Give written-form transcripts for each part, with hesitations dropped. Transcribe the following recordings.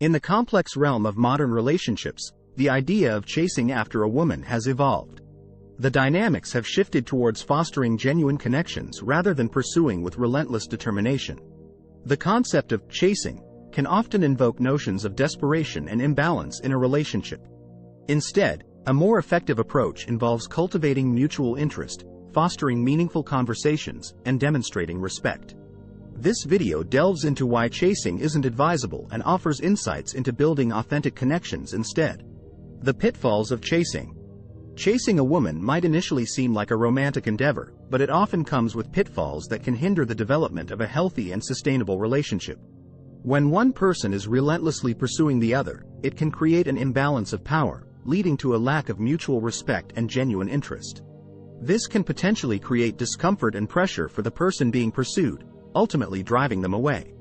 In the complex realm of modern relationships, the idea of chasing after a woman has evolved. The dynamics have shifted towards fostering genuine connections rather than pursuing with relentless determination. The concept of chasing can often invoke notions of desperation and imbalance in a relationship. Instead, a more effective approach involves cultivating mutual interest, fostering meaningful conversations, and demonstrating respect. This video delves into why chasing isn't advisable and offers insights into building authentic connections instead. The pitfalls of chasing. Chasing a woman might initially seem like a romantic endeavor, but it often comes with pitfalls that can hinder the development of a healthy and sustainable relationship. When one person is relentlessly pursuing the other, it can create an imbalance of power, leading to a lack of mutual respect and genuine interest. This can potentially create discomfort and pressure for the person being pursued, ultimately driving them away.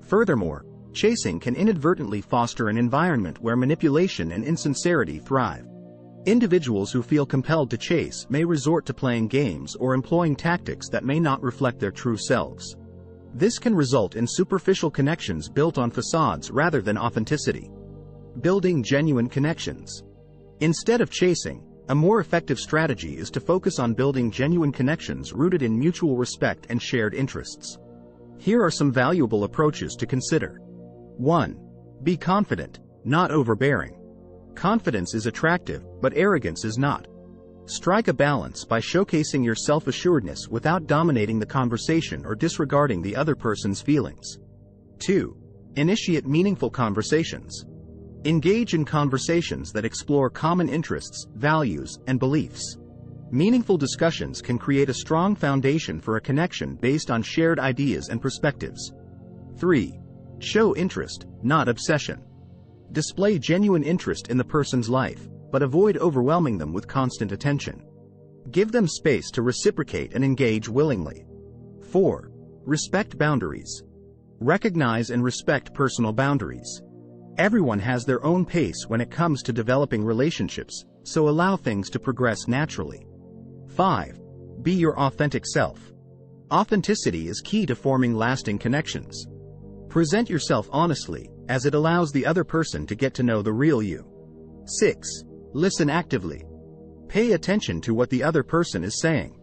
Furthermore, chasing can inadvertently foster an environment where manipulation and insincerity thrive. Individuals who feel compelled to chase may resort to playing games or employing tactics that may not reflect their true selves. This can result in superficial connections built on facades rather than authenticity. Building genuine connections. Instead of chasing, a more effective strategy is to focus on building genuine connections rooted in mutual respect and shared interests. Here are some valuable approaches to consider. 1. Be confident, not overbearing. Confidence is attractive, but arrogance is not. Strike a balance by showcasing your self-assuredness without dominating the conversation or disregarding the other person's feelings. 2. Initiate meaningful conversations. Engage in conversations that explore common interests, values, and beliefs. Meaningful discussions can create a strong foundation for a connection based on shared ideas and perspectives. 3. Show interest, not obsession. Display genuine interest in the person's life, but avoid overwhelming them with constant attention. Give them space to reciprocate and engage willingly. 4. Respect boundaries. Recognize and respect personal boundaries. Everyone has their own pace when it comes to developing relationships, so allow things to progress naturally. 5. Be your authentic self. Authenticity is key to forming lasting connections. Present yourself honestly, as it allows the other person to get to know the real you. 6. Listen actively. Pay attention to what the other person is saying.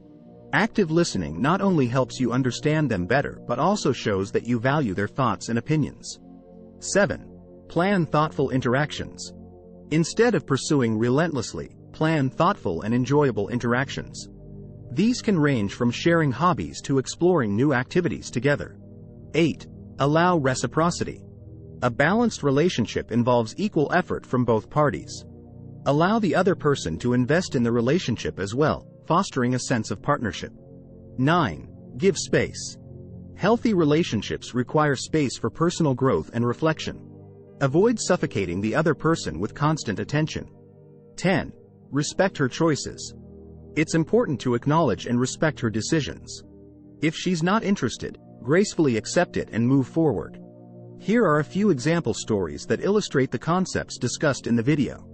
Active listening not only helps you understand them better but also shows that you value their thoughts and opinions. 7. Plan thoughtful interactions. Instead of pursuing relentlessly, plan thoughtful and enjoyable interactions. These can range from sharing hobbies to exploring new activities together. 8. Allow reciprocity. A balanced relationship involves equal effort from both parties. Allow the other person to invest in the relationship as well, fostering a sense of partnership. 9. Give space. Healthy relationships require space for personal growth and reflection. Avoid suffocating the other person with constant attention. 10. Respect her choices. It's important to acknowledge and respect her decisions. If she's not interested, gracefully accept it and move forward. Here are a few example stories that illustrate the concepts discussed in the video.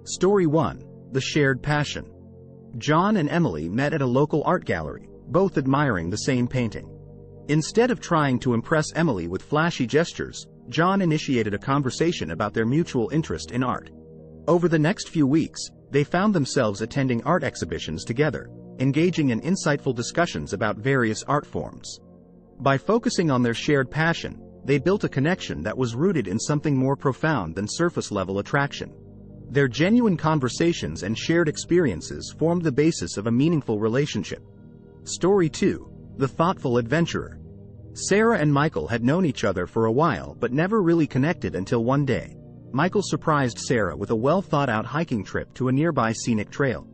Story 1. The shared passion. John and Emily met at a local art gallery, both admiring the same painting. Instead of trying to impress Emily with flashy gestures, John initiated a conversation about their mutual interest in art. Over the next few weeks, they found themselves attending art exhibitions together, engaging in insightful discussions about various art forms. By focusing on their shared passion, they built a connection that was rooted in something more profound than surface-level attraction. Their genuine conversations and shared experiences formed the basis of a meaningful relationship. Story 2. The Thoughtful Adventurer. Sarah and Michael had known each other for a while but never really connected until one day. Michael surprised Sarah with a well-thought-out hiking trip to a nearby scenic trail.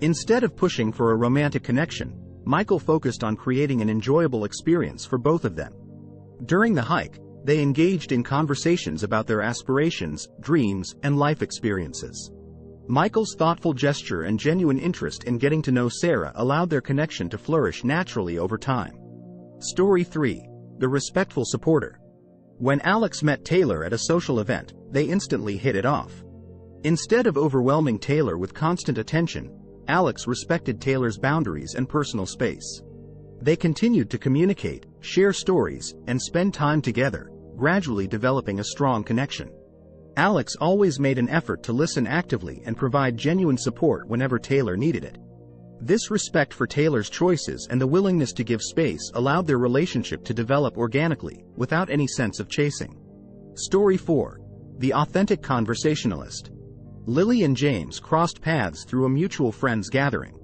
Instead of pushing for a romantic connection, Michael focused on creating an enjoyable experience for both of them. During the hike, they engaged in conversations about their aspirations, dreams, and life experiences. Michael's thoughtful gesture and genuine interest in getting to know Sarah allowed their connection to flourish naturally over time. Story 3. The Respectful Supporter. When Alex met Taylor at a social event, they instantly hit it off. Instead of overwhelming Taylor with constant attention, Alex respected Taylor's boundaries and personal space. They continued to communicate, share stories, and spend time together, gradually developing a strong connection. Alex always made an effort to listen actively and provide genuine support whenever Taylor needed it. This respect for Taylor's choices and the willingness to give space allowed their relationship to develop organically, without any sense of chasing. Story 4. The Authentic Conversationalist. Lily and James crossed paths through a mutual friends gathering.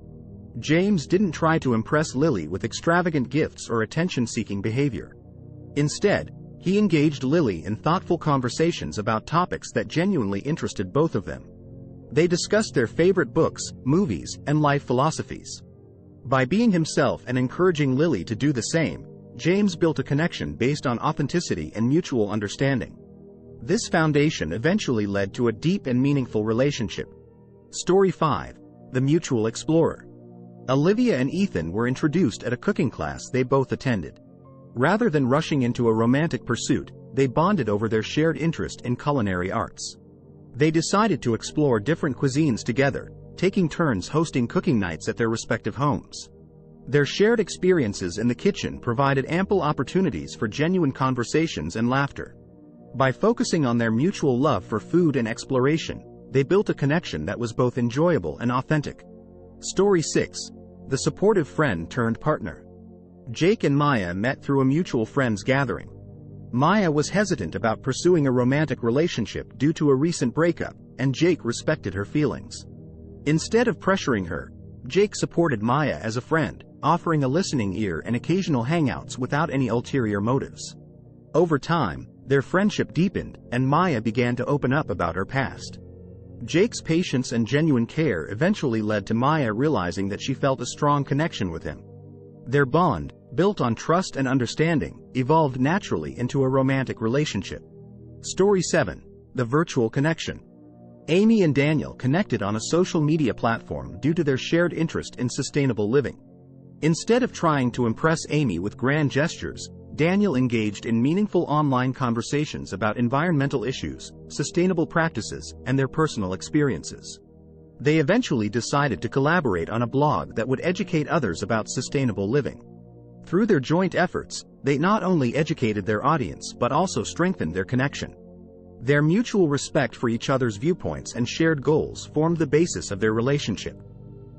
James didn't try to impress Lily with extravagant gifts or attention-seeking behavior. Instead, he engaged Lily in thoughtful conversations about topics that genuinely interested both of them. They discussed their favorite books, movies, and life philosophies. By being himself and encouraging Lily to do the same, James built a connection based on authenticity and mutual understanding. This foundation eventually led to a deep and meaningful relationship. Story 5. The Mutual Explorer. Olivia and Ethan were introduced at a cooking class they both attended. Rather than rushing into a romantic pursuit, they bonded over their shared interest in culinary arts. They decided to explore different cuisines together, taking turns hosting cooking nights at their respective homes. Their shared experiences in the kitchen provided ample opportunities for genuine conversations and laughter. By focusing on their mutual love for food and exploration, they built a connection that was both enjoyable and authentic. Story 6. The Supportive Friend Turned Partner. Jake and Maya met through a mutual friends gathering. Maya was hesitant about pursuing a romantic relationship due to a recent breakup, and Jake respected her feelings. Instead of pressuring her, Jake supported Maya as a friend, offering a listening ear and occasional hangouts without any ulterior motives. Over time, their friendship deepened, and Maya began to open up about her past. Jake's patience and genuine care eventually led to Maya realizing that she felt a strong connection with him. Their bond, built on trust and understanding, evolved naturally into a romantic relationship. Story 7. The Virtual Connection. Amy and Daniel connected on a social media platform due to their shared interest in sustainable living. Instead of trying to impress Amy with grand gestures, Daniel engaged in meaningful online conversations about environmental issues, sustainable practices, and their personal experiences. They eventually decided to collaborate on a blog that would educate others about sustainable living. Through their joint efforts, they not only educated their audience but also strengthened their connection. Their mutual respect for each other's viewpoints and shared goals formed the basis of their relationship.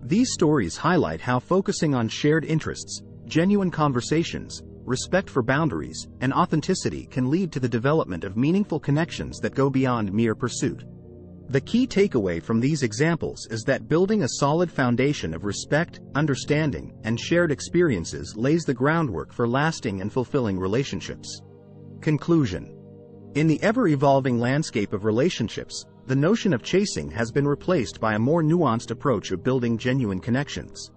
These stories highlight how focusing on shared interests, genuine conversations, respect for boundaries, and authenticity can lead to the development of meaningful connections that go beyond mere pursuit. The key takeaway from these examples is that building a solid foundation of respect, understanding, and shared experiences lays the groundwork for lasting and fulfilling relationships. Conclusion. In the ever-evolving landscape of relationships, the notion of chasing has been replaced by a more nuanced approach of building genuine connections.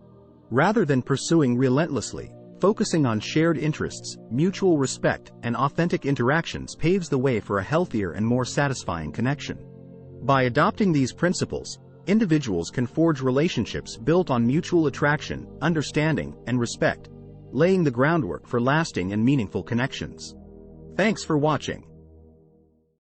Rather than pursuing relentlessly, focusing on shared interests, mutual respect, and authentic interactions paves the way for a healthier and more satisfying connection. By adopting these principles, individuals can forge relationships built on mutual attraction, understanding, and respect, laying the groundwork for lasting and meaningful connections. Thanks for watching.